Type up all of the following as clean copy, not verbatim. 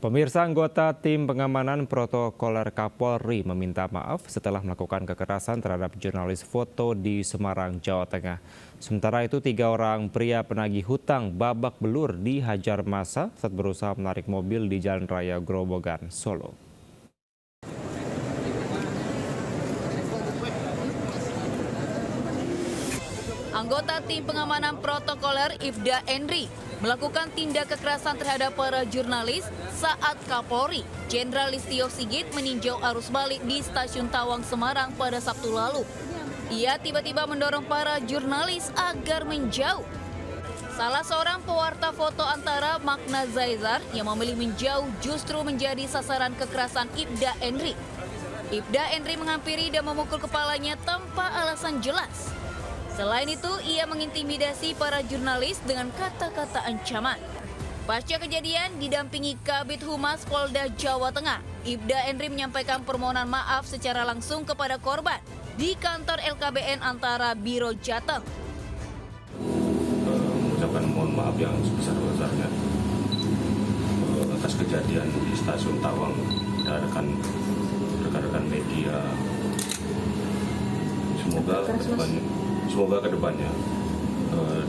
Pemirsa, anggota tim pengamanan protokoler Kapolri meminta maaf setelah melakukan kekerasan terhadap jurnalis foto di Semarang, Jawa Tengah. Sementara itu, 3 orang pria penagih hutang babak belur dihajar massa saat berusaha menarik mobil di Jalan Raya Grobogan, Solo. Anggota tim pengamanan protokoler Ibda Enri melakukan tindak kekerasan terhadap para jurnalis saat Kapolri Jenderal Listio Sigit meninjau arus balik di Stasiun Tawang, Semarang pada Sabtu lalu. Ia tiba-tiba mendorong para jurnalis agar menjauh. Salah seorang pewarta foto antara Magna Zaizar yang memilih menjauh justru menjadi sasaran kekerasan Ibda Enri. Ibda Enri menghampiri dan memukul kepalanya tanpa alasan jelas. Selain itu, ia mengintimidasi para jurnalis dengan kata-kata ancaman. Pasca kejadian, didampingi Kabid Humas Polda Jawa Tengah, Ibda Enri menyampaikan permohonan maaf secara langsung kepada korban di kantor LKBN Antara Biro Jateng. Mengucapkan mohon maaf yang sebesar-besarnya atas kejadian di Stasiun Tawang dan rekan-rekan media. Semoga kedepannya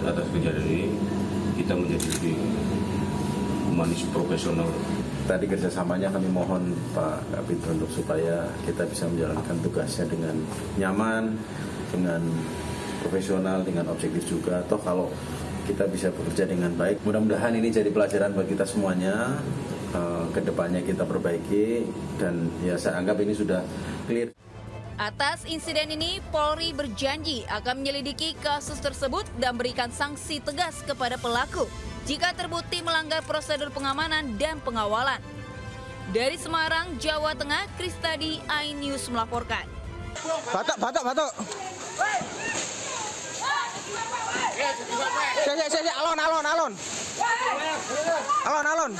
atas kejadian ini kita menjadi lebih humanis, profesional. Tadi kerjasamanya kami mohon Pak Kabid untuk supaya kita bisa menjalankan tugasnya dengan nyaman, dengan profesional, dengan objektif juga. Toh kalau kita bisa bekerja dengan baik, mudah-mudahan ini jadi pelajaran bagi kita semuanya. Kedepannya kita perbaiki dan ya saya anggap ini sudah clear. Atas insiden ini, Polri berjanji akan menyelidiki kasus tersebut dan berikan sanksi tegas kepada pelaku jika terbukti melanggar prosedur pengamanan dan pengawalan. Dari Semarang, Jawa Tengah, Kristadi, iNews melaporkan. Batok. Alon.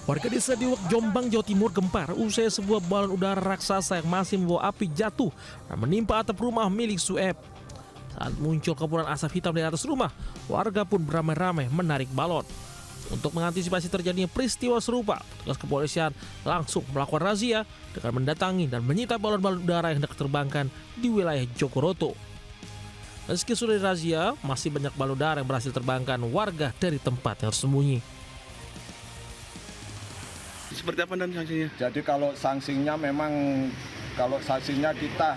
Warga desa Diwek, Jombang, Jawa Timur gempar usai sebuah balon udara raksasa yang masih membawa api jatuh dan menimpa atap rumah milik Sueb. Saat muncul kepulan asap hitam di atas rumah, warga pun beramai-ramai menarik balon. Untuk mengantisipasi terjadinya peristiwa serupa, petugas kepolisian langsung melakukan razia dengan mendatangi dan menyita balon-balon udara yang hendak terbangkan di wilayah Jogoroto. Meski sudah dirazia, masih banyak balon udara yang berhasil terbangkan warga dari tempat yang tersembunyi. Seperti apa dan sanksinya? Jadi kalau sanksinya kita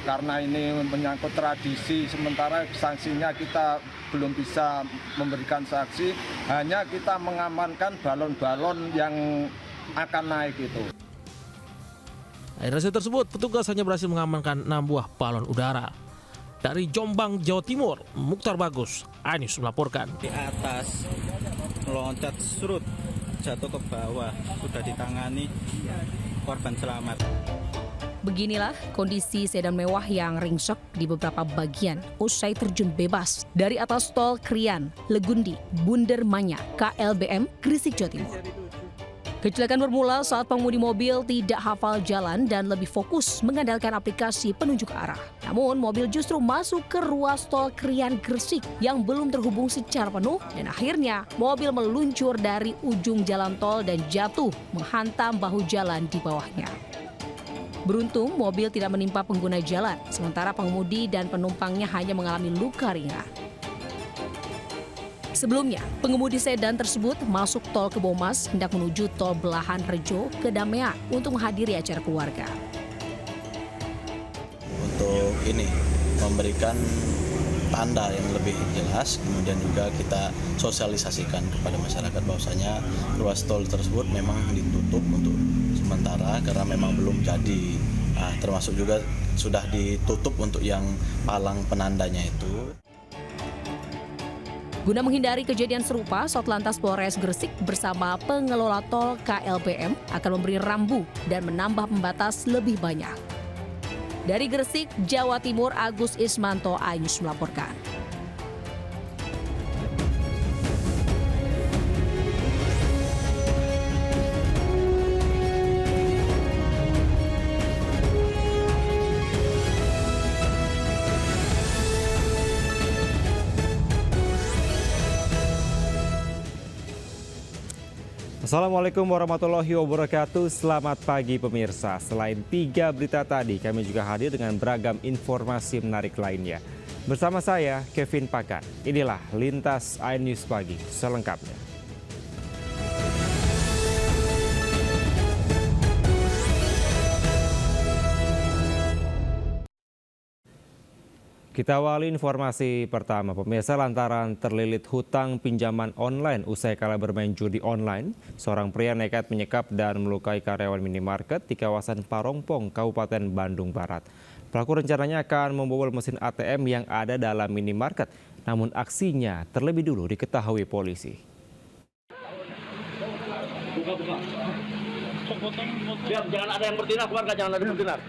karena ini menyangkut tradisi, sementara sanksinya kita belum bisa memberikan sanksi, hanya kita mengamankan balon-balon yang akan naik itu. Dari razia tersebut, petugas hanya berhasil mengamankan 6 buah balon udara. Dari Jombang, Jawa Timur, Mukhtar Bagus, iNews melaporkan. Di atas meloncat surut, jatuh ke bawah, sudah ditangani, korban selamat. Beginilah kondisi sedan mewah yang ringsek di beberapa bagian usai terjun bebas dari atas tol Krian, Legundi, Bundermanya, KLBM, Gresik, Jawa Timur. Kecelakaan bermula saat pengemudi mobil tidak hafal jalan dan lebih fokus mengandalkan aplikasi penunjuk arah. Namun mobil justru masuk ke ruas tol Krian Gresik yang belum terhubung secara penuh dan akhirnya mobil meluncur dari ujung jalan tol dan jatuh menghantam bahu jalan di bawahnya. Beruntung mobil tidak menimpa pengguna jalan, sementara pengemudi dan penumpangnya hanya mengalami luka ringan. Sebelumnya, pengemudi sedan tersebut masuk tol Kebomas hendak menuju tol Belahan Rejo ke Damea untuk menghadiri acara keluarga. Untuk ini, memberikan tanda yang lebih jelas, kemudian juga kita sosialisasikan kepada masyarakat bahwasanya ruas tol tersebut memang ditutup untuk sementara karena memang belum jadi. Termasuk juga sudah ditutup untuk yang palang penandanya itu. Guna menghindari kejadian serupa, Satlantas Polres Gresik bersama pengelola tol KLBM akan memberi rambu dan menambah pembatas lebih banyak. Dari Gresik, Jawa Timur, Agus Ismanto, iNews melaporkan. Assalamualaikum warahmatullahi wabarakatuh. Selamat pagi pemirsa. Selain 3 berita tadi, kami juga hadir dengan beragam informasi menarik lainnya. Bersama saya, Kevin Pakan. Inilah Lintas iNews Pagi selengkapnya. Kita awali informasi pertama. Pemirsa, lantaran terlilit hutang pinjaman online usai kalah bermain judi online, seorang pria nekat menyekap dan melukai karyawan minimarket di kawasan Parongpong, Kabupaten Bandung Barat. Pelaku rencananya akan membobol mesin ATM yang ada dalam minimarket, namun aksinya terlebih dulu diketahui polisi. Jangan ada yang bertindak, keluarga jangan ada yang bertindak.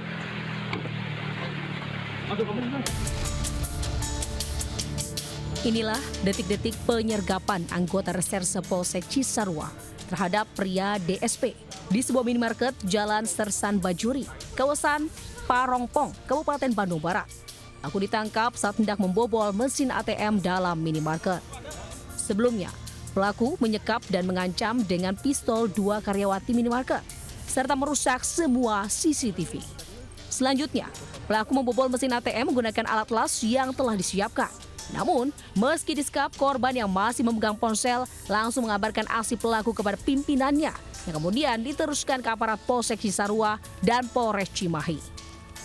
Inilah detik-detik penyergapan anggota Reserse Polsek Cisarua terhadap pria DSP di sebuah minimarket Jalan Sersan Bajuri, kawasan Parongpong, Kabupaten Bandung Barat. Aku ditangkap saat hendak membobol mesin ATM dalam minimarket. Sebelumnya, pelaku menyekap dan mengancam dengan pistol 2 karyawati minimarket, serta merusak semua CCTV. Selanjutnya, pelaku membobol mesin ATM menggunakan alat las yang telah disiapkan. Namun, meski disekap, korban yang masih memegang ponsel langsung mengabarkan aksi pelaku kepada pimpinannya, yang kemudian diteruskan ke aparat Polsek Cisarua dan Polres Cimahi.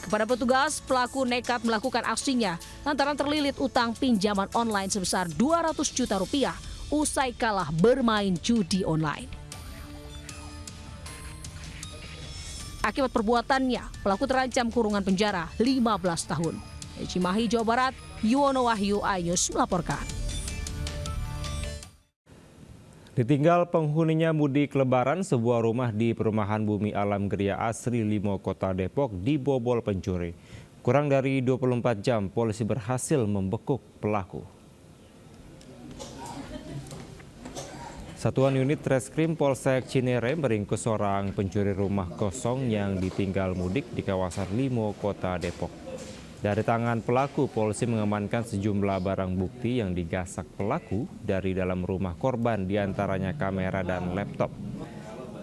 Kepada petugas, pelaku nekat melakukan aksinya lantaran terlilit utang pinjaman online sebesar 200 juta rupiah usai kalah bermain judi online. Akibat perbuatannya, pelaku terancam kurungan penjara 15 tahun. Dari Cimahi, Jawa Barat, Yuwono Wahyu, iNews melaporkan. Ditinggal penghuninya mudik lebaran, sebuah rumah di perumahan Bumi Alam Geria Asri Limo, Kota Depok dibobol pencuri. Kurang dari 24 jam, polisi berhasil membekuk pelaku. Satuan unit Reskrim Polsek Cinere meringkus seorang pencuri rumah kosong yang ditinggal mudik di kawasan Limo, Kota Depok. Dari tangan pelaku, polisi mengamankan sejumlah barang bukti yang digasak pelaku dari dalam rumah korban, diantaranya kamera dan laptop.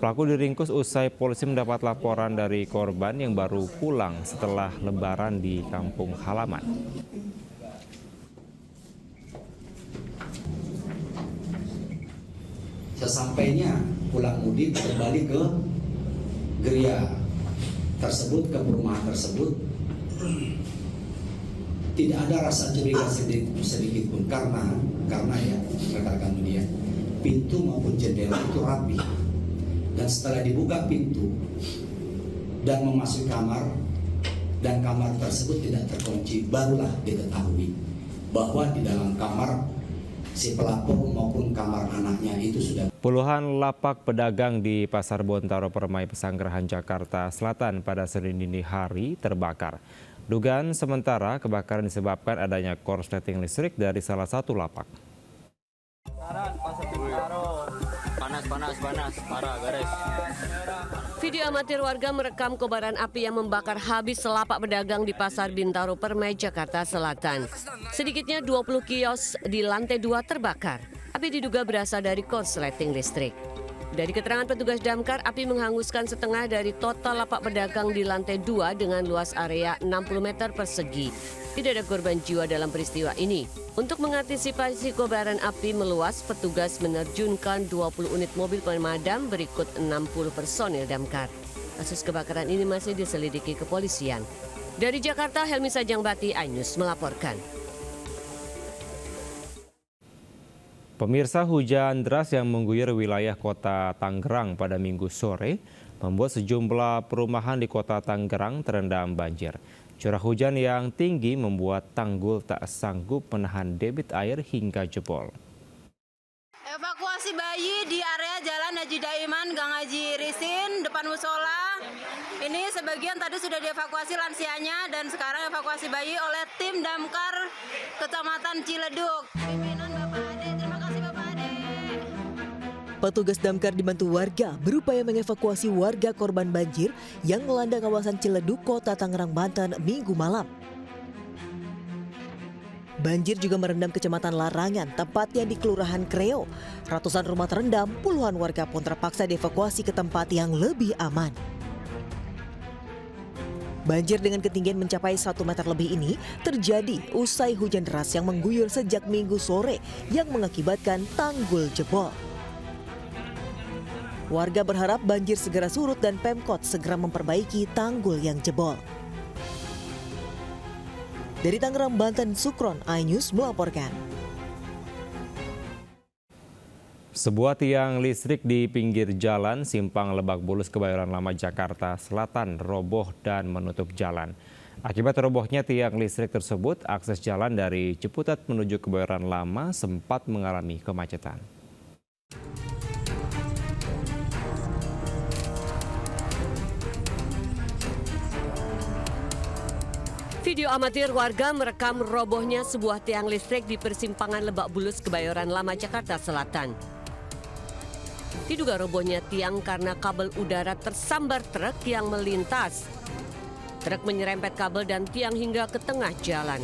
Pelaku diringkus usai polisi mendapat laporan dari korban yang baru pulang setelah lebaran di kampung halaman. Sesampainya pulang mudik kembali ke geria tersebut, ke perumahan tersebut, tidak ada rasa curiga sedikit pun karena ya rekan-rekan media, pintu maupun jendela itu rapi, dan setelah dibuka pintu dan memasuki kamar dan kamar tersebut tidak terkunci, barulah diketahui bahwa di dalam kamar si pelapor maupun kamar anaknya itu sudah. Puluhan lapak pedagang di Pasar Bontaro Permai Pesanggerahan Jakarta Selatan pada Senin dini hari terbakar. Dugaan sementara kebakaran disebabkan adanya korsleting listrik dari salah satu lapak. Panas, parah, garis. Video amatir warga merekam kobaran api yang membakar habis selapak pedagang di Pasar Bintaro Permai, Jakarta Selatan. Sedikitnya 20 kios di lantai 2 terbakar. Api diduga berasal dari korsleting listrik. Dari keterangan petugas damkar, api menghanguskan setengah dari total lapak pedagang di lantai 2 dengan luas area 60 meter persegi. Tidak ada korban jiwa dalam peristiwa ini. Untuk mengantisipasi kobaran api meluas, petugas menerjunkan 20 unit mobil pemadam berikut 60 personil damkar. Kasus kebakaran ini masih diselidiki kepolisian. Dari Jakarta, Helmi Sajangbati, iNews melaporkan. Pemirsa, hujan deras yang mengguyur wilayah kota Tangerang pada Minggu sore membuat sejumlah perumahan di kota Tangerang terendam banjir. Curah hujan yang tinggi membuat tanggul tak sanggup menahan debit air hingga jebol. Evakuasi bayi di area Jalan Haji Daiman, Gang Haji Risin, depan musola. Ini sebagian tadi sudah dievakuasi lansianya dan sekarang evakuasi bayi oleh tim damkar Kecamatan Ciledug. Petugas damkar dibantu warga berupaya mengevakuasi warga korban banjir yang melanda kawasan Ciledug, Kota Tangerang, Banten, Minggu malam. Banjir juga merendam Kecamatan Larangan, tepatnya di Kelurahan Kreo. Ratusan rumah terendam, puluhan warga pun terpaksa dievakuasi ke tempat yang lebih aman. Banjir dengan ketinggian mencapai 1 meter lebih ini terjadi usai hujan deras yang mengguyur sejak Minggu sore yang mengakibatkan tanggul jebol. Warga berharap banjir segera surut dan Pemkot segera memperbaiki tanggul yang jebol. Dari Tangerang, Banten, Sukron, iNews melaporkan. Sebuah tiang listrik di pinggir jalan Simpang Lebak Bulus, Kebayoran Lama, Jakarta Selatan roboh dan menutup jalan. Akibat robohnya tiang listrik tersebut, akses jalan dari Ciputat menuju Kebayoran Lama sempat mengalami kemacetan. Video amatir warga merekam robohnya sebuah tiang listrik di persimpangan Lebak Bulus, Kebayoran Lama, Jakarta Selatan. Diduga robohnya tiang karena kabel udara tersambar truk yang melintas. Truk menyerempet kabel dan tiang hingga ke tengah jalan.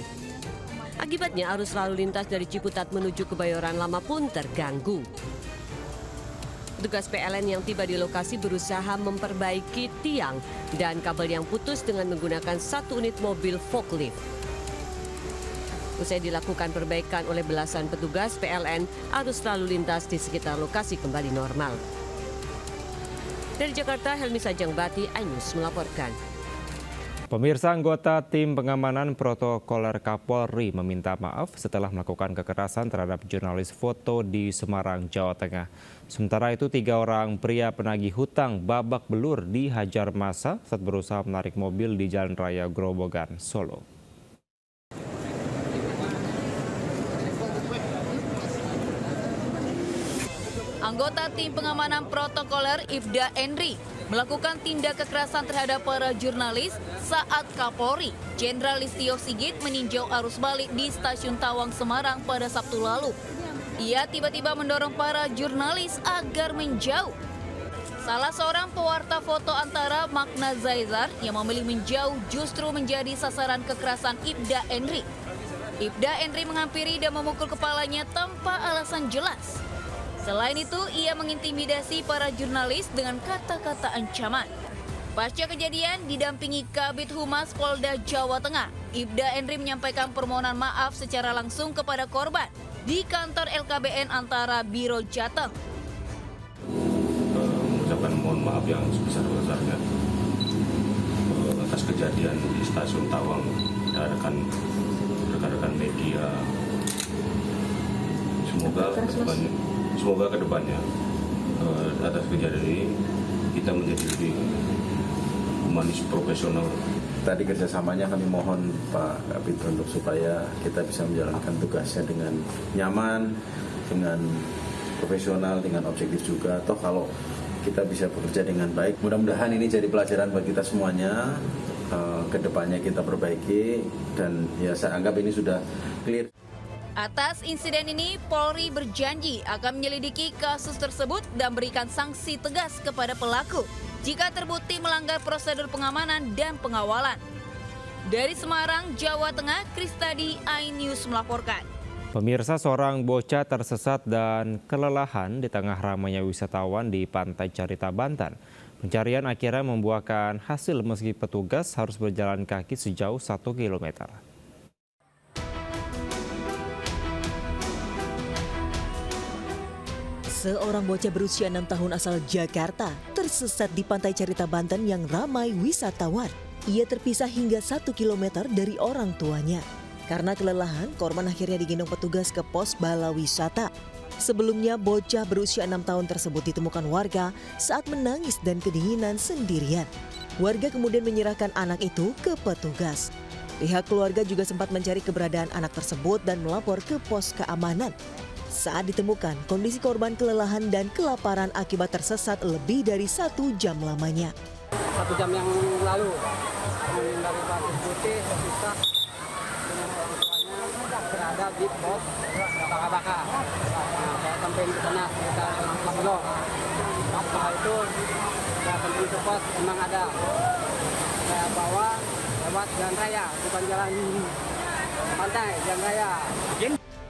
Akibatnya arus lalu lintas dari Ciputat menuju Kebayoran Lama pun terganggu. Petugas PLN yang tiba di lokasi berusaha memperbaiki tiang dan kabel yang putus dengan menggunakan 1 unit mobil forklift. Usai dilakukan perbaikan oleh belasan petugas PLN, arus lalu lintas di sekitar lokasi kembali normal. Dari Jakarta, Helmi Sajangbati, iNews melaporkan. Pemirsa, anggota tim pengamanan protokoler Kapolri meminta maaf setelah melakukan kekerasan terhadap jurnalis foto di Semarang, Jawa Tengah. Sementara itu, 3 orang pria penagih hutang babak belur dihajar massa saat berusaha menarik mobil di Jalan Raya Grobogan, Solo. Anggota tim pengamanan protokoler Ifda Enri melakukan tindak kekerasan terhadap para jurnalis saat Kapolri Jenderal Listio Sigit meninjau arus balik di Stasiun Tawang, Semarang pada Sabtu lalu. Ia tiba-tiba mendorong para jurnalis agar menjauh. Salah seorang pewarta foto antara Magna Zaizar yang memilih menjauh justru menjadi sasaran kekerasan Ifda Enri. Ifda Enri menghampiri dan memukul kepalanya tanpa alasan jelas. Selain itu, ia mengintimidasi para jurnalis dengan kata-kata ancaman. Pasca kejadian, didampingi Kabid Humas Polda Jawa Tengah, Ifda Enri menyampaikan permohonan maaf secara langsung kepada korban di kantor LKBN Antara Biro Jateng. Mengucapkan mohon maaf yang sebesar-besarnya atas kejadian di Stasiun Tawang dan rekan-rekan media. Semoga kedepannya atas kejadian ini kita menjadi lebih humanis, profesional. Tadi kerjasamanya kami mohon Pak Kabid untuk supaya kita bisa menjalankan tugasnya dengan nyaman, dengan profesional, dengan objektif juga. Toh kalau kita bisa bekerja dengan baik, mudah-mudahan ini jadi pelajaran bagi kita semuanya. Kedepannya kita perbaiki dan ya saya anggap ini sudah clear. Atas insiden ini, Polri berjanji akan menyelidiki kasus tersebut dan berikan sanksi tegas kepada pelaku jika terbukti melanggar prosedur pengamanan dan pengawalan. Dari Semarang, Jawa Tengah, Kristadi, iNews melaporkan. Pemirsa, seorang bocah tersesat dan kelelahan di tengah ramainya wisatawan di Pantai Carita, Banten. Pencarian akhirnya membuahkan hasil meski petugas harus berjalan kaki sejauh 1 kilometer. Seorang bocah berusia 6 tahun asal Jakarta tersesat di Pantai Carita, Banten yang ramai wisatawan. Ia terpisah hingga 1 kilometer dari orang tuanya. Karena kelelahan, korban akhirnya digendong petugas ke pos bala wisata. Sebelumnya, bocah berusia 6 tahun tersebut ditemukan warga saat menangis dan kedinginan sendirian. Warga kemudian menyerahkan anak itu ke petugas. Pihak keluarga juga sempat mencari keberadaan anak tersebut dan melapor ke pos keamanan. Saat ditemukan, kondisi korban kelelahan dan kelaparan akibat tersesat lebih dari 1 jam lamanya. 1 jam yang lalu, dari Pasir Putih terpisah dengan orang tuanya berada di pos Baka-Baka. Nah, saya sampai di sana sekitar 5 kilo. Setelah itu, saya sampai di pos memang ada. Saya bawa lewat jalan raya, bukan jalan pantai Jam Raya.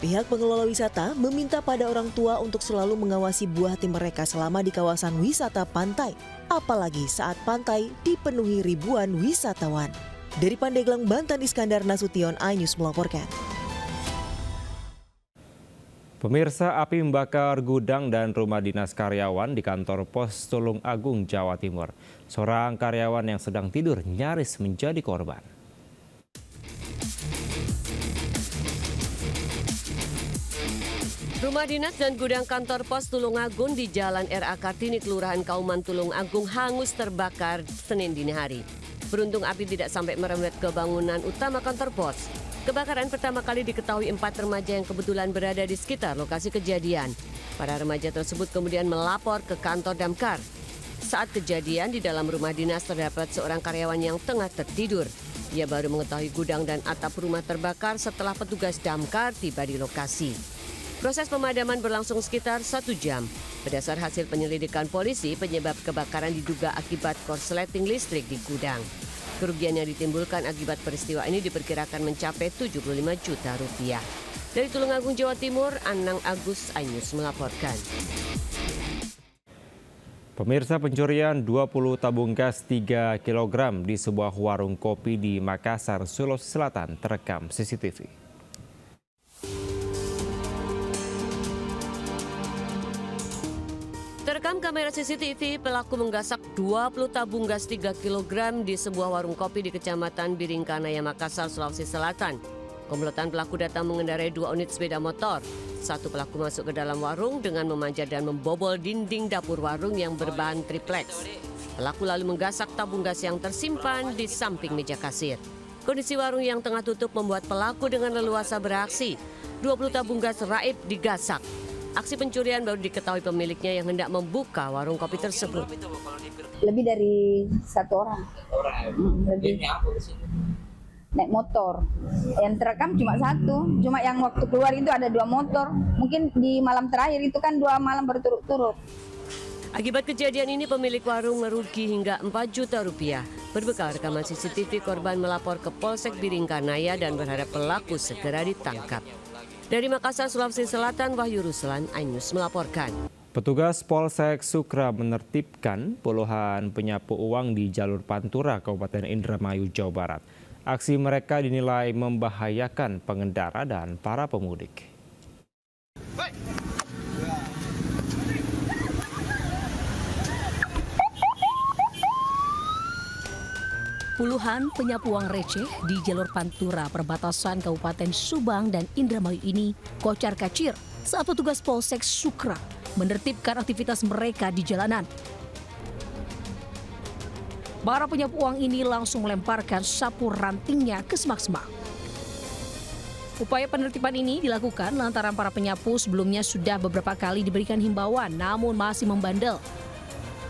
Pihak pengelola wisata meminta pada orang tua untuk selalu mengawasi buah hati mereka selama di kawasan wisata pantai, apalagi saat pantai dipenuhi ribuan wisatawan. Dari Pandeglang, Banten, Iskandar Nasution, iNews melaporkan. Pemirsa, api membakar gudang dan rumah dinas karyawan di kantor pos Tulung Agung, Jawa Timur. Seorang karyawan yang sedang tidur nyaris menjadi korban. Rumah dinas dan gudang kantor pos Tulung Agung di Jalan R.A. Kartini, Kelurahan Kauman, Tulung Agung hangus terbakar Senin dini hari. Beruntung api tidak sampai merembet ke bangunan utama kantor pos. Kebakaran pertama kali diketahui 4 remaja yang kebetulan berada di sekitar lokasi kejadian. Para remaja tersebut kemudian melapor ke kantor damkar. Saat kejadian di dalam rumah dinas terdapat seorang karyawan yang tengah tertidur. Ia baru mengetahui gudang dan atap rumah terbakar setelah petugas damkar tiba di lokasi. Proses pemadaman berlangsung sekitar 1 jam. Berdasar hasil penyelidikan polisi, penyebab kebakaran diduga akibat korsleting listrik di gudang. Kerugian yang ditimbulkan akibat peristiwa ini diperkirakan mencapai 75 juta rupiah. Dari Tulung Agung, Jawa Timur, Anang Agus, iNews melaporkan. Pemirsa, pencurian 20 tabung gas 3 kg di sebuah warung kopi di Makassar, Sulawesi Selatan terekam CCTV. Terekam kamera CCTV, pelaku menggasak 20 tabung gas 3 kg di sebuah warung kopi di Kecamatan Biringkanaya, Makassar, Sulawesi Selatan. Komplotan pelaku datang mengendarai 2 unit sepeda motor. Satu pelaku masuk ke dalam warung dengan memanjat dan membobol dinding dapur warung yang berbahan triplex. Pelaku lalu menggasak tabung gas yang tersimpan di samping meja kasir. Kondisi warung yang tengah tutup membuat pelaku dengan leluasa beraksi. 20 tabung gas raib digasak. Aksi pencurian baru diketahui pemiliknya yang hendak membuka warung kopi tersebut. Lebih dari 1 orang. Lebih. Naik motor. Yang terekam cuma 1. Cuma yang waktu keluar itu ada 2 motor. Mungkin di malam terakhir itu kan 2 malam berturut-turut. Akibat kejadian ini pemilik warung merugi hingga 4 juta rupiah. Berbekal rekaman CCTV, korban melapor ke Polsek Biringkanaya dan berharap pelaku segera ditangkap. Dari Makassar, Sulawesi Selatan, Wahyu Ruslan, iNews melaporkan. Petugas Polsek Sukra menertibkan puluhan penyapu uang di jalur Pantura, Kabupaten Indramayu, Jawa Barat. Aksi mereka dinilai membahayakan pengendara dan para pemudik. Puluhan penyapu uang receh di jalur Pantura perbatasan Kabupaten Subang dan Indramayu ini kocar-kacir saat petugas Polsek Sukra menertibkan aktivitas mereka di jalanan. Para penyapu uang ini langsung melemparkan sapu rantingnya ke semak-semak. Upaya penertiban ini dilakukan lantaran para penyapu sebelumnya sudah beberapa kali diberikan himbauan namun masih membandel.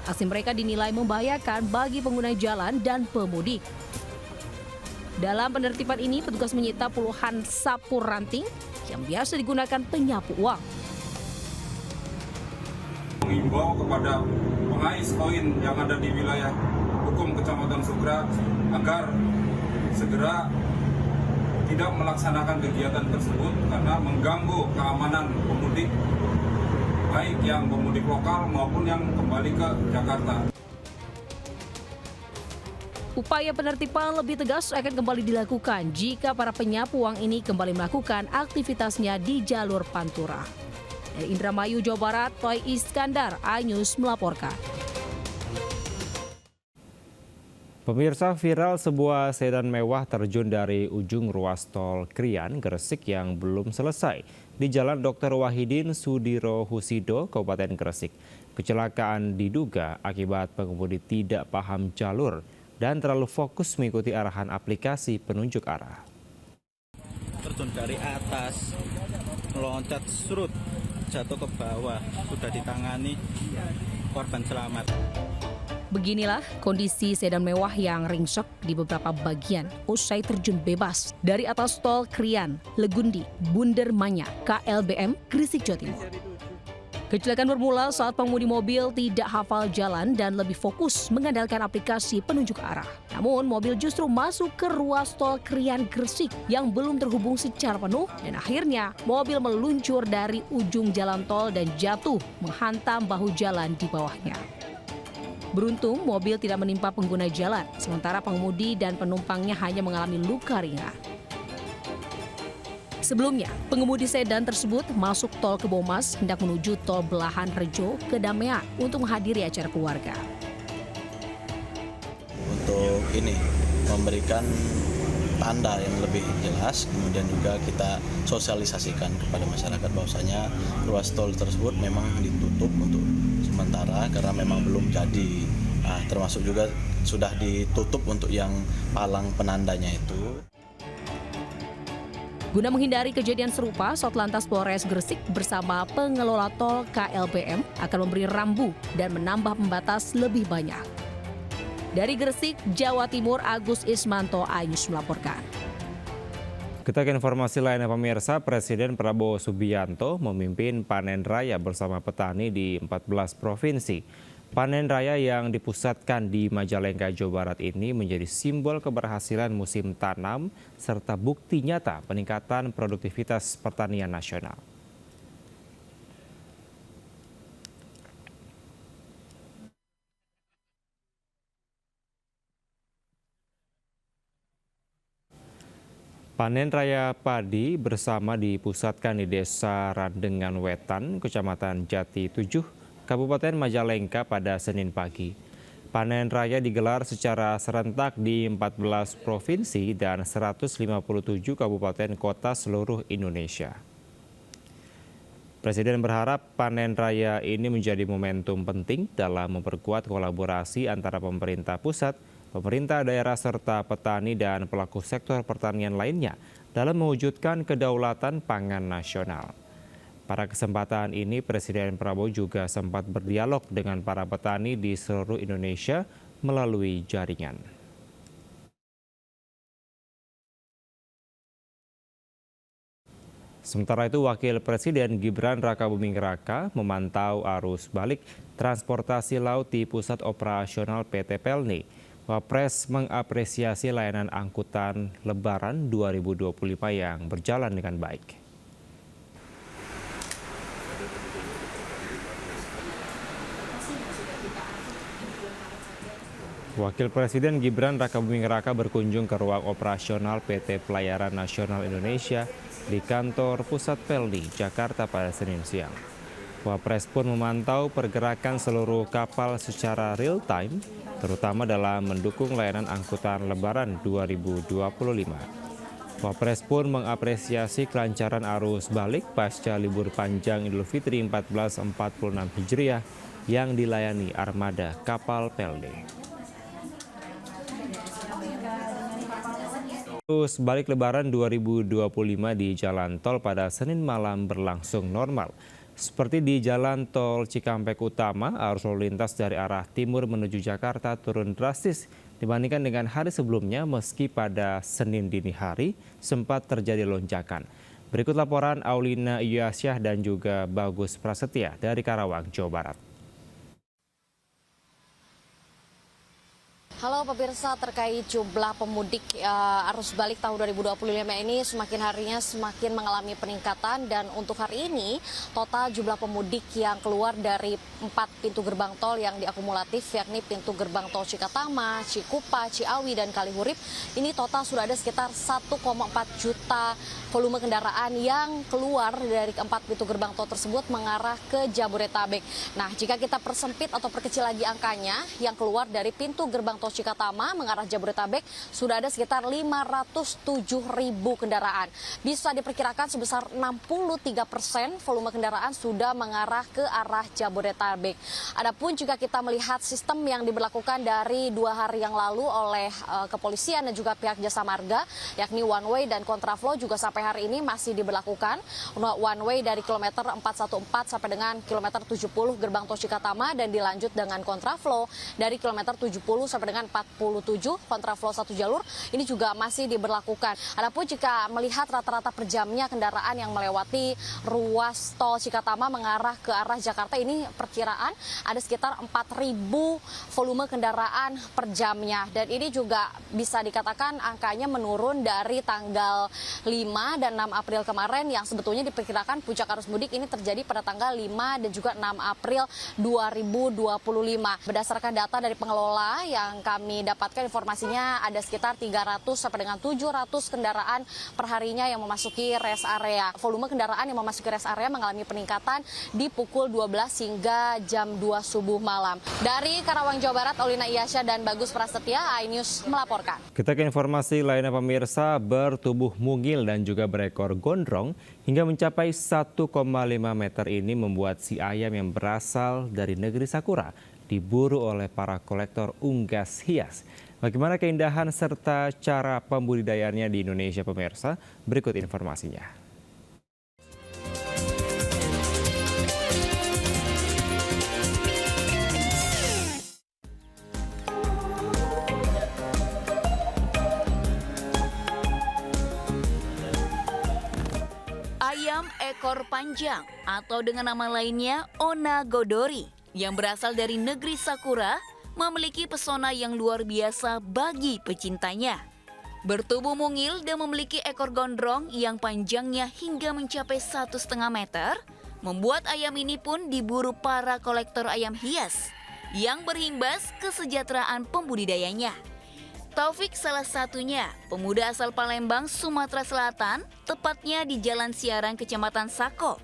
Aksi mereka dinilai membahayakan bagi pengguna jalan dan pemudik. Dalam penertiban ini, petugas menyita puluhan sapu ranting yang biasa digunakan penyapu uang. Mengimbau kepada pengais koin yang ada di wilayah hukum Kecamatan Sukra agar segera tidak melaksanakan kegiatan tersebut karena mengganggu keamanan pemudik, baik yang pemudik lokal maupun yang kembali ke Jakarta. Upaya penertiban lebih tegas akan kembali dilakukan jika para penyapu uang ini kembali melakukan aktivitasnya di jalur Pantura. Dari Indramayu, Jawa Barat, Toy Iskandar, iNews melaporkan. Pemirsa, viral sebuah sedan mewah terjun dari ujung ruas tol Krian, Gresik yang belum selesai di Jalan Dr. Wahidin Sudirohusido, Kabupaten Gresik. Kecelakaan diduga akibat pengemudi tidak paham jalur dan terlalu fokus mengikuti arahan aplikasi penunjuk arah. Terjun dari atas, meloncat surut, jatuh ke bawah, sudah ditangani, korban selamat. Beginilah kondisi sedan mewah yang ringsek di beberapa bagian usai terjun bebas dari atas tol Krian, Legundi, Bundermanya, KLBM, Gresik, Jawa Timur. Kecelakaan bermula saat pengemudi mobil tidak hafal jalan dan lebih fokus mengandalkan aplikasi penunjuk arah. Namun mobil justru masuk ke ruas tol Krian Gresik yang belum terhubung secara penuh dan akhirnya mobil meluncur dari ujung jalan tol dan jatuh menghantam bahu jalan di bawahnya. Beruntung mobil tidak menimpa pengguna jalan, sementara pengemudi dan penumpangnya hanya mengalami luka ringan. Sebelumnya, pengemudi sedan tersebut masuk tol Kebomas hendak menuju tol Belahan Rejo ke Damean untuk menghadiri acara keluarga. Untuk ini memberikan tanda yang lebih jelas, kemudian juga kita sosialisasikan kepada masyarakat bahwasanya ruas tol tersebut memang ditutup untuk sementara karena memang belum jadi. Termasuk juga sudah ditutup untuk yang palang penandanya itu. Guna menghindari kejadian serupa, Satlantas Polres Gresik bersama pengelola tol KLBM akan memberi rambu dan menambah pembatas lebih banyak. Dari Gresik, Jawa Timur, Agus Ismanto, iNews melaporkan. Kita ke informasi lainnya pemirsa, Presiden Prabowo Subianto memimpin panen raya bersama petani di 14 provinsi. Panen raya yang dipusatkan di Majalengka, Jawa Barat ini menjadi simbol keberhasilan musim tanam serta bukti nyata peningkatan produktivitas pertanian nasional. Panen raya padi bersama dipusatkan di Desa Randengan Wetan, Kecamatan Jati 7, Kabupaten Majalengka pada Senin pagi. Panen raya digelar secara serentak di 14 provinsi dan 157 kabupaten kota seluruh Indonesia. Presiden berharap panen raya ini menjadi momentum penting dalam memperkuat kolaborasi antara pemerintah pusat, pemerintah daerah serta petani dan pelaku sektor pertanian lainnya dalam mewujudkan kedaulatan pangan nasional. Pada kesempatan ini, Presiden Prabowo juga sempat berdialog dengan para petani di seluruh Indonesia melalui jaringan. Sementara itu, Wakil Presiden Gibran Rakabuming Raka memantau arus balik transportasi laut di Pusat Operasional PT Pelni. Wapres mengapresiasi layanan angkutan Lebaran 2025 yang berjalan dengan baik. Wakil Presiden Gibran Rakabuming Raka berkunjung ke ruang operasional PT Pelayaran Nasional Indonesia di kantor Pusat Pelni, Jakarta pada Senin siang. Wapres pun memantau pergerakan seluruh kapal secara real-time, terutama dalam mendukung layanan angkutan Lebaran 2025. Wapres pun mengapresiasi kelancaran arus balik pasca libur panjang Idul Fitri 1446 Hijriah yang dilayani armada kapal Pelni. Arus balik Lebaran 2025 di jalan tol pada Senin malam berlangsung normal. Seperti di jalan tol Cikampek Utama, arus lalu lintas dari arah timur menuju Jakarta turun drastis dibandingkan dengan hari sebelumnya meski pada Senin dini hari sempat terjadi lonjakan. Berikut laporan Aulina Iyasyah dan juga Bagus Prasetya dari Karawang, Jawa Barat. Halo pemirsa, terkait jumlah pemudik arus balik tahun 2025 ini semakin harinya semakin mengalami peningkatan dan untuk hari ini total jumlah pemudik yang keluar dari 4 pintu gerbang tol yang diakumulatif yakni pintu gerbang tol Cikatama, Cikupa, Ciawi dan Kalihurip ini total sudah ada sekitar 1,4 juta volume kendaraan yang keluar dari 4 pintu gerbang tol tersebut mengarah ke Jabodetabek. Nah, jika kita persempit atau perkecil lagi angkanya yang keluar dari pintu gerbang tol Cikatama mengarah Jabodetabek sudah ada sekitar 507.000 kendaraan. Bisa diperkirakan sebesar 63% volume kendaraan sudah mengarah ke arah Jabodetabek. Adapun jika kita melihat sistem yang diberlakukan dari 2 hari yang lalu oleh kepolisian dan juga pihak Jasa Marga, yakni one way dan kontraflow juga sampai hari ini masih diberlakukan. One way dari kilometer 414 sampai dengan kilometer 70 gerbang tol Cikatama dan dilanjut dengan kontraflow dari kilometer 70 sampai dengan dengan 47, kontraflow 1 jalur ini juga masih diberlakukan. Adapun jika melihat rata-rata per jamnya kendaraan yang melewati ruas tol Cikatama mengarah ke arah Jakarta ini perkiraan ada sekitar 4.000 volume kendaraan per jamnya. Dan ini juga bisa dikatakan angkanya menurun dari tanggal 5 dan 6 April kemarin yang sebetulnya diperkirakan puncak arus mudik ini terjadi pada tanggal 5 dan juga 6 April 2025. Berdasarkan data dari pengelola yang kami dapatkan informasinya ada sekitar 300 sampai dengan 700 kendaraan perharinya yang memasuki rest area. Volume kendaraan yang memasuki rest area mengalami peningkatan di pukul 12 hingga jam 2 subuh malam. Dari Karawang, Jawa Barat, Olina Iyasya dan Bagus Prasetya, iNews melaporkan. Kita ke informasi lainnya pemirsa, bertubuh mungil dan juga berekor gondrong hingga mencapai 1,5 meter ini membuat si ayam yang berasal dari negeri Sakura diburu oleh para kolektor unggas hias. Bagaimana keindahan serta cara pembudidayaannya di Indonesia pemirsa? Berikut informasinya. Ayam ekor panjang atau dengan nama lainnya Onagodori yang berasal dari negeri Sakura memiliki pesona yang luar biasa bagi pecintanya. Bertubuh mungil dan memiliki ekor gondrong yang panjangnya hingga mencapai 1,5 meter, membuat ayam ini pun diburu para kolektor ayam hias yang berimbas kesejahteraan pembudidayanya. Taufik salah satunya, pemuda asal Palembang, Sumatera Selatan, tepatnya di Jalan Siaran, Kecamatan Sako,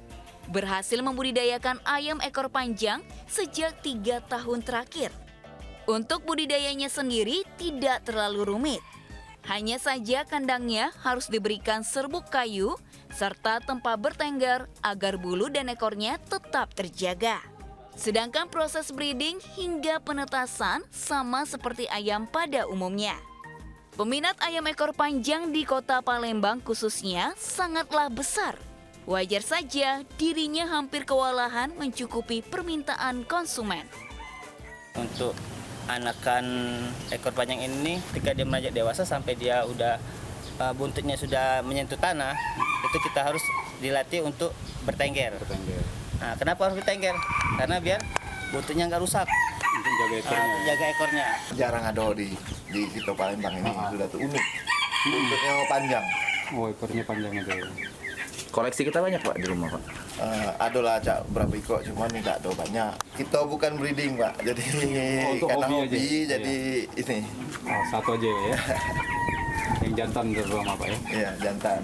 berhasil membudidayakan ayam ekor panjang sejak 3 tahun terakhir. Untuk budidayanya sendiri tidak terlalu rumit. Hanya saja kandangnya harus diberikan serbuk kayu serta tempat bertengger agar bulu dan ekornya tetap terjaga. Sedangkan proses breeding hingga penetasan sama seperti ayam pada umumnya. Peminat ayam ekor panjang di kota Palembang khususnya sangatlah besar. Wajar saja dirinya hampir kewalahan mencukupi permintaan konsumen. Untuk anakan ekor panjang ini ketika dia beranjak dewasa sampai dia udah buntutnya sudah menyentuh tanah, itu kita harus dilatih untuk bertengger. Nah, kenapa harus bertengger? Karena biar buntutnya nggak rusak. Untuk jaga ekornya. Jarang ada di Kito Palembang ini, sudah tuh unik. Buntutnya panjang. Oh, ekornya panjang aja. Koleksi kita banyak Pak di rumah Pak? Ada lah Cak, berapa ekor, cuman tidak ada banyak. Kita bukan breeding Pak, jadi karena hobi aja. Jadi ini. Oh, satu aja ya? Yang jantan terutama Pak ya? Iya, jantan.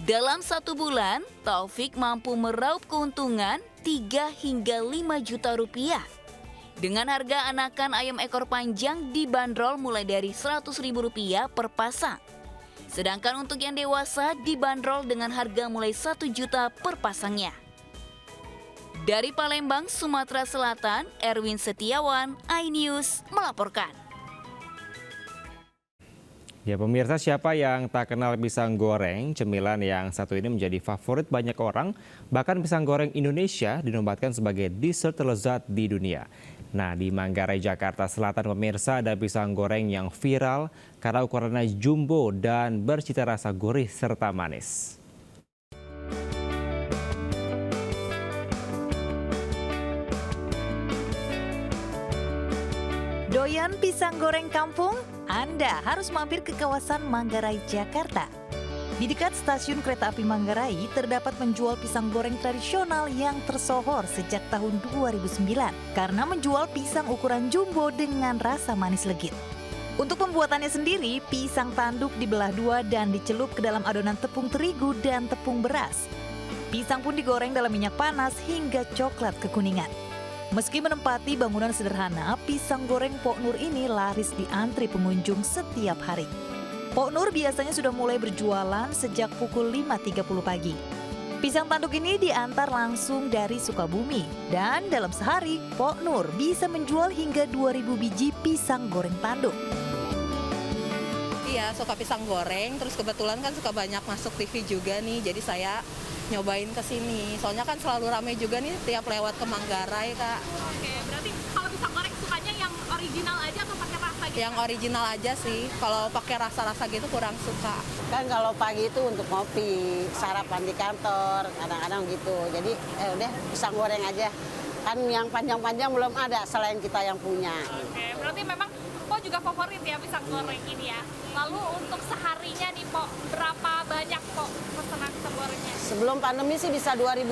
Dalam 1 bulan, Taufik mampu meraup keuntungan 3 hingga 5 juta rupiah. Dengan harga anakan ayam ekor panjang dibanderol mulai dari Rp100.000 per pasang. Sedangkan untuk yang dewasa dibanderol dengan harga mulai 1 juta per pasangnya. Dari Palembang, Sumatera Selatan, Erwin Setiawan, iNews melaporkan. Ya pemirsa, siapa yang tak kenal pisang goreng? Cemilan yang satu ini menjadi favorit banyak orang. Bahkan pisang goreng Indonesia dinobatkan sebagai dessert terlezat di dunia. Nah, di Manggarai, Jakarta Selatan pemirsa, ada pisang goreng yang viral karena ukurannya jumbo dan bercita rasa gurih serta manis. Doyan pisang goreng kampung? Anda harus mampir ke kawasan Manggarai, Jakarta. Di dekat stasiun kereta api Manggarai terdapat penjual pisang goreng tradisional yang tersohor sejak tahun 2009 karena menjual pisang ukuran jumbo dengan rasa manis legit. Untuk pembuatannya sendiri, pisang tanduk dibelah 2 dan dicelup ke dalam adonan tepung terigu dan tepung beras. Pisang pun digoreng dalam minyak panas hingga coklat kekuningan. Meski menempati bangunan sederhana, pisang goreng Pok Nur ini laris diantri pengunjung setiap hari. Pok Nur biasanya sudah mulai berjualan sejak pukul 5.30 pagi. Pisang tanduk ini diantar langsung dari Sukabumi. Dan dalam sehari, Pok Nur bisa menjual hingga 2.000 biji pisang goreng tanduk. Iya, suka pisang goreng, terus kebetulan kan suka banyak masuk TV juga nih, jadi saya nyobain ke sini. Soalnya kan selalu ramai juga nih tiap lewat ke Manggarai, Kak. Oke, berarti kalau pisang goreng sukanya yang original aja atau pakai rasa gitu? Yang original aja sih. Kalau pakai rasa-rasa gitu kurang suka. Kan kalau pagi itu untuk ngopi, sarapan di kantor, kadang-kadang gitu. Jadi udah pisang goreng aja. Kan yang panjang-panjang belum ada selain kita yang punya. Oke, berarti memang Po juga favorit ya pisang goreng ini ya. Lalu untuk seharinya nih Po, berapa banyak Po pesanan pisang gorengnya? Sebelum pandemi sih bisa 2.500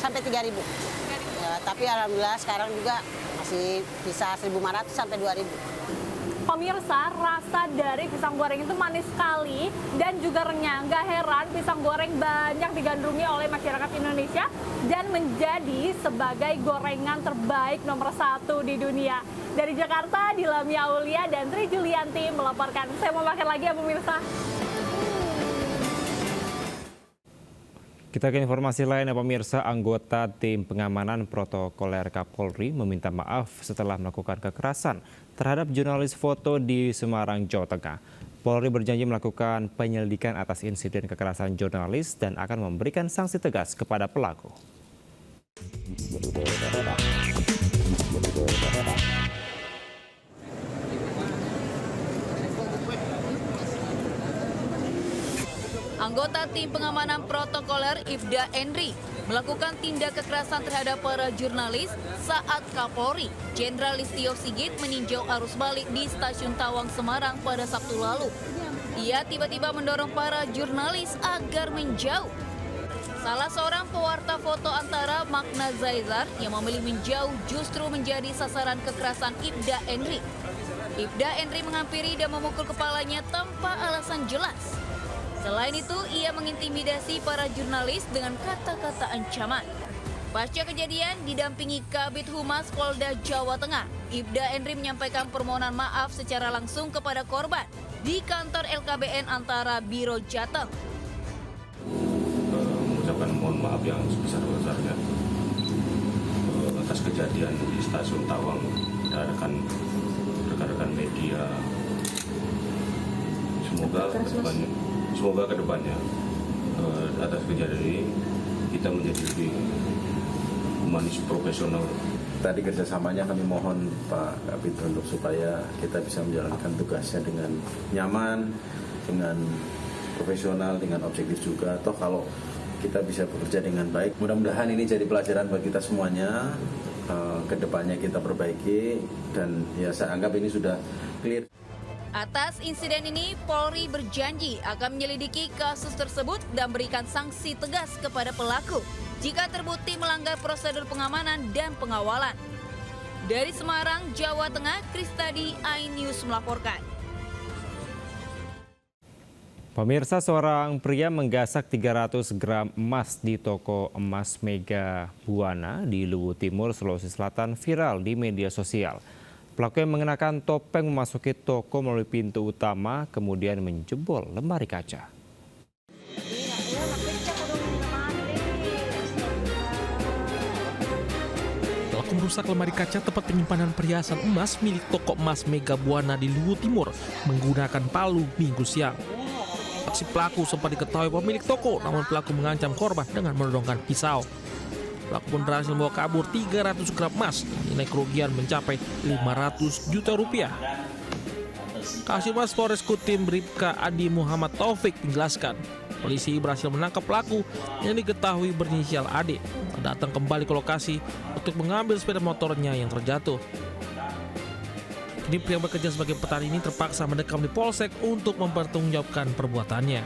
sampai 3.000. Ya, tapi alhamdulillah sekarang juga masih bisa 1.500 sampai 2.000. Pemirsa, rasa dari pisang goreng itu manis sekali dan juga renyah. Nggak heran pisang goreng banyak digandrungi oleh masyarakat Indonesia dan menjadi sebagai gorengan terbaik nomor 1 di dunia. Dari Jakarta, Dilamia Aulia dan Tri Julianti melaporkan. Saya mau makan lagi ya pemirsa. Kita ke informasi lain ya pemirsa, anggota tim pengamanan protokoler Kapolri meminta maaf setelah melakukan kekerasan terhadap jurnalis foto di Semarang, Jawa Tengah. Polri berjanji melakukan penyelidikan atas insiden kekerasan jurnalis dan akan memberikan sanksi tegas kepada pelaku. Anggota tim pengamanan protokoler Ifda Enri melakukan tindak kekerasan terhadap para jurnalis saat Kapolri Jenderal Listio Sigit meninjau arus balik di Stasiun Tawang Semarang pada Sabtu lalu. Ia tiba-tiba mendorong para jurnalis agar menjauh. Salah seorang pewarta foto antara Magna Zaizar yang memilih menjauh justru menjadi sasaran kekerasan Ifda Enri. Ifda Enri menghampiri dan memukul kepalanya tanpa alasan jelas. Selain itu, ia mengintimidasi para jurnalis dengan kata-kata ancaman. Pasca kejadian, didampingi Kabid Humas Polda Jawa Tengah, Ifda Enri menyampaikan permohonan maaf secara langsung kepada korban di kantor LKBN Antara Biro Jateng. Mengucapkan mohon maaf yang sebesar-besarnya atas kejadian di Stasiun Tawang dan rekan-rekan media. Semoga kedepannya atas kejadian ini kita menjadi lebih humanis, profesional. Tadi kerjasamanya kami mohon Pak Kabid untuk supaya kita bisa menjalankan tugasnya dengan nyaman, dengan profesional, dengan objektif juga. Toh kalau kita bisa bekerja dengan baik, mudah-mudahan ini jadi pelajaran bagi kita semuanya. Kedepannya kita perbaiki dan ya saya anggap ini sudah clear. Atas insiden ini, Polri berjanji akan menyelidiki kasus tersebut dan berikan sanksi tegas kepada pelaku jika terbukti melanggar prosedur pengamanan dan pengawalan. Dari Semarang, Jawa Tengah, Kristadi, iNews melaporkan. Pemirsa, seorang pria menggasak 300 gram emas di toko emas Mega Buana di Luwu Timur, Sulawesi Selatan viral di media sosial. Pelaku yang mengenakan topeng memasuki toko melalui pintu utama, kemudian menjebol lemari kaca. Pelaku merusak lemari kaca tempat penyimpanan perhiasan emas milik toko emas Mega Buana di Luwu Timur menggunakan palu Minggu siang. Aksi pelaku sempat diketahui pemilik toko, namun pelaku mengancam korban dengan menodongkan pisau. Pelaku pun berhasil membawa kabur 300 gram emas, nilai kerugian mencapai 500 juta rupiah. Kasubas Polres Kutim Bribka Adi Muhammad Taufik menjelaskan, polisi berhasil menangkap pelaku yang diketahui berinisial AD, datang kembali ke lokasi untuk mengambil sepeda motornya yang terjatuh. Kini pria bekerja sebagai petani ini terpaksa mendekam di polsek untuk mempertanggungjawabkan perbuatannya.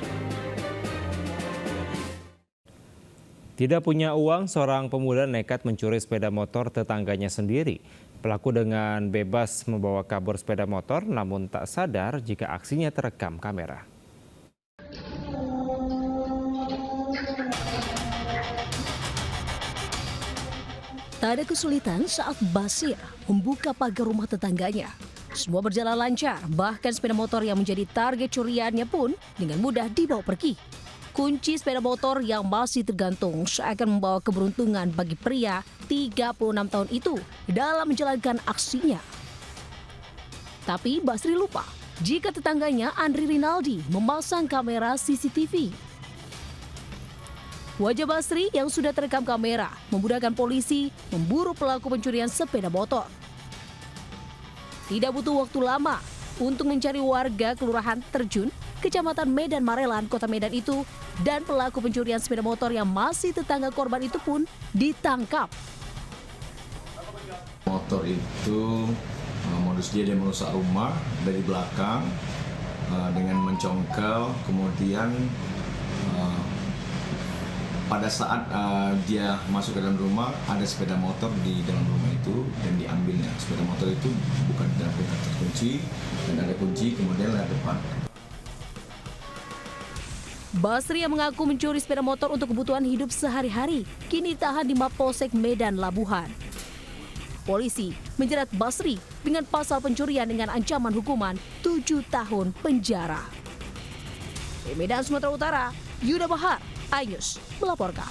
Tidak punya uang, seorang pemuda nekat mencuri sepeda motor tetangganya sendiri. Pelaku dengan bebas membawa kabur sepeda motor, namun tak sadar jika aksinya terekam kamera. Tak ada kesulitan saat Basir membuka pagar rumah tetangganya. Semua berjalan lancar, bahkan sepeda motor yang menjadi target curiannya pun dengan mudah dibawa pergi. Kunci sepeda motor yang masih tergantung seakan membawa keberuntungan bagi pria 36 tahun itu dalam menjalankan aksinya. Tapi Basri lupa jika tetangganya Andri Rinaldi memasang kamera CCTV. Wajah Basri yang sudah terekam kamera memudahkan polisi memburu pelaku pencurian sepeda motor. Tidak butuh waktu lama untuk mencari warga Kelurahan Terjun, Kecamatan Medan Marelan, Kota Medan itu, dan pelaku pencurian sepeda motor yang masih tetangga korban itu pun ditangkap. Motor itu modus dia merusak rumah dari belakang dengan mencongkel, kemudian pada saat dia masuk ke dalam rumah ada sepeda motor di dalam rumah itu dan diambilnya. Sepeda motor itu bukan di dalam rumah, terkunci dan ada kunci, kemudian lewat depan. Basri yang mengaku mencuri sepeda motor untuk kebutuhan hidup sehari-hari kini tahan di Mapolsek Medan Labuhan. Polisi menjerat Basri dengan pasal pencurian dengan ancaman hukuman 7 tahun penjara. Di Medan, Sumatera Utara, Yuda Bahar, iNews melaporkan.